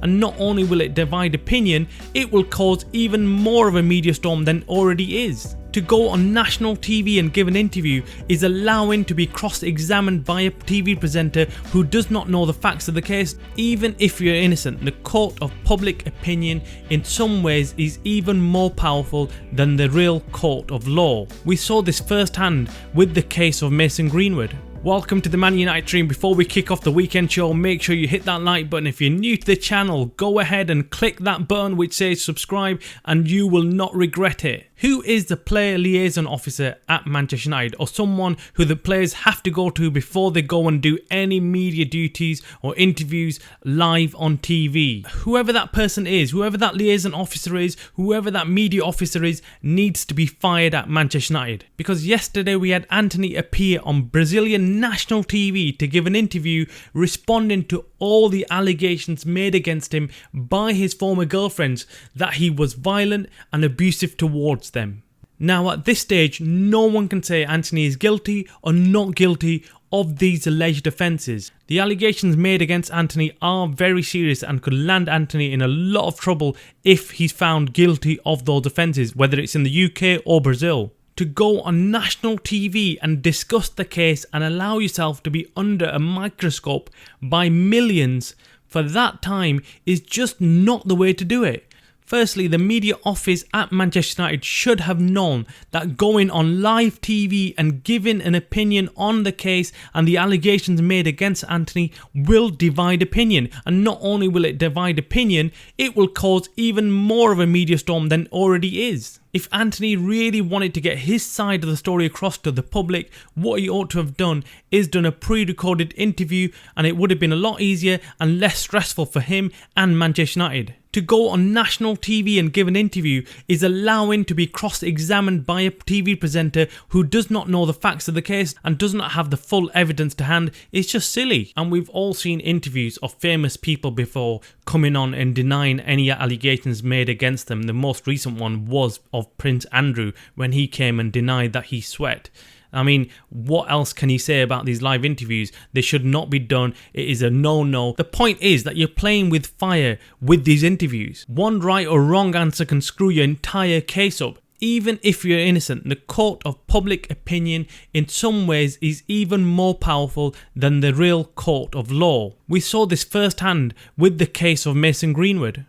and not only will it divide opinion, it will cause even more of a media storm than already is. To go on national TV and give an interview is allowing to be cross-examined by a TV presenter who does not know the facts of the case. Even if you're innocent, the court of public opinion in some ways is even more powerful than the real court of law. We saw this firsthand with the case of Mason Greenwood. Welcome to the Man United stream. Before we kick off the weekend show, make sure you hit that like button. If you're new to the channel, go ahead and click that button which says subscribe and you will not regret it. Who is the player liaison officer at Manchester United, or someone who the players have to go to before they go and do any media duties or interviews live on TV? Whoever that person is, whoever that liaison officer is, whoever that media officer is, needs to be fired at Manchester United. Because yesterday we had Antony appear on Brazilian national TV to give an interview responding to all the allegations made against him by his former girlfriends that he was violent and abusive towards them. Now at this stage, no one can say Antony is guilty or not guilty of these alleged offences. The allegations made against Antony are very serious and could land Antony in a lot of trouble if he's found guilty of those offences, whether it's in the UK or Brazil. To go on national TV and discuss the case and allow yourself to be under a microscope by millions for that time is just not the way to do it. Firstly, the media office at Manchester United should have known that going on live TV and giving an opinion on the case and the allegations made against Antony will divide opinion. And not only will it divide opinion, it will cause even more of a media storm than already is. If Antony really wanted to get his side of the story across to the public, what he ought to have done is done a pre-recorded interview, and it would have been a lot easier and less stressful for him and Manchester United. To go on national TV and give an interview is allowing to be cross-examined by a TV presenter who does not know the facts of the case and does not have the full evidence to hand. It's just silly. And we've all seen interviews of famous people before coming on and denying any allegations made against them. The most recent one was of Prince Andrew when he came and denied that he sweat. I mean, what else can you say about these live interviews? They should not be done. It is a no-no. The point is that you're playing with fire with these interviews. One right or wrong answer can screw your entire case up. Even if you're innocent, the court of public opinion in some ways is even more powerful than the real court of law. We saw this firsthand with the case of Mason Greenwood.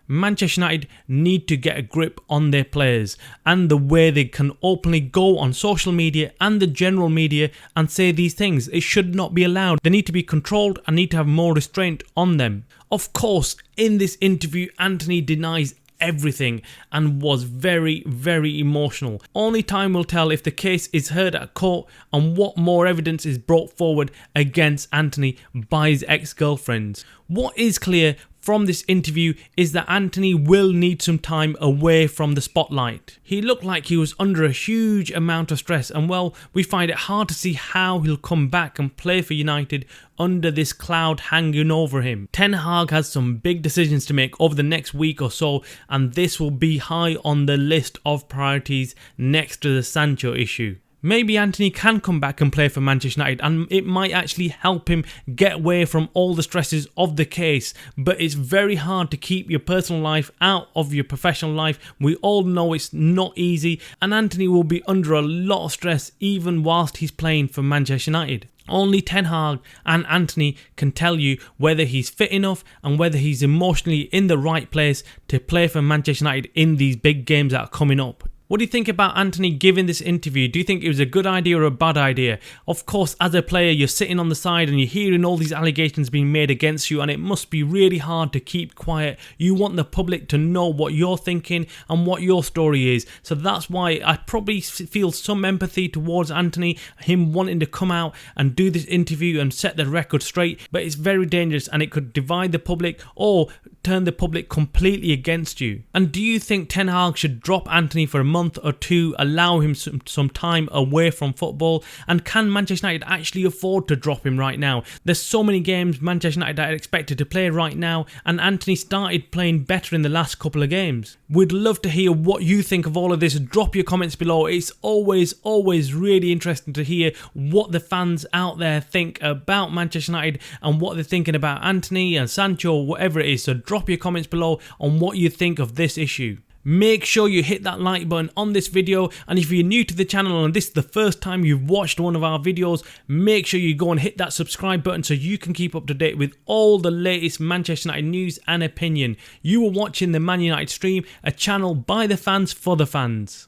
Manchester United need to get a grip on their players and the way they can openly go on social media and the general media and say these things. It should not be allowed. They need to be controlled and need to have more restraint on them. Of course, in this interview, Antony denies everything and was very, very emotional. Only time will tell if the case is heard at court and what more evidence is brought forward against Antony by his ex-girlfriends. What is clear from this interview is that Antony will need some time away from the spotlight. He looked like he was under a huge amount of stress, and well, we find it hard to see how he'll come back and play for United under this cloud hanging over him. Ten Hag has some big decisions to make over the next week or so, and this will be high on the list of priorities next to the Sancho issue. Maybe Antony can come back and play for Manchester United, and it might actually help him get away from all the stresses of the case, but it's very hard to keep your personal life out of your professional life. We all know it's not easy, and Antony will be under a lot of stress even whilst he's playing for Manchester United. Only Ten Hag and Antony can tell you whether he's fit enough and whether he's emotionally in the right place to play for Manchester United in these big games that are coming up. What do you think about Antony giving this interview? Do you think it was a good idea or a bad idea? Of course, as a player, you're sitting on the side and you're hearing all these allegations being made against you, and it must be really hard to keep quiet. You want the public to know what you're thinking and what your story is. So that's why I probably feel some empathy towards Antony, him wanting to come out and do this interview and set the record straight. But it's very dangerous and it could divide the public or turn the public completely against you. And do you think Ten Hag should drop Antony for a month or two, allow him some time away from football? And can Manchester United actually afford to drop him right now? There's so many games Manchester United are expected to play right now, and Antony started playing better in the last couple of games. We'd love to hear what you think of all of this. Drop your comments below. It's always really interesting to hear what the fans out there think about Manchester United and what they're thinking about Antony and Sancho, whatever it is. So drop your comments below on what you think of this issue. Make sure you hit that like button on this video, and if you're new to the channel and this is the first time you've watched one of our videos, make sure you go and hit that subscribe button so you can keep up to date with all the latest Manchester United news and opinion. You are watching the Man United Stream, a channel by the fans for the fans.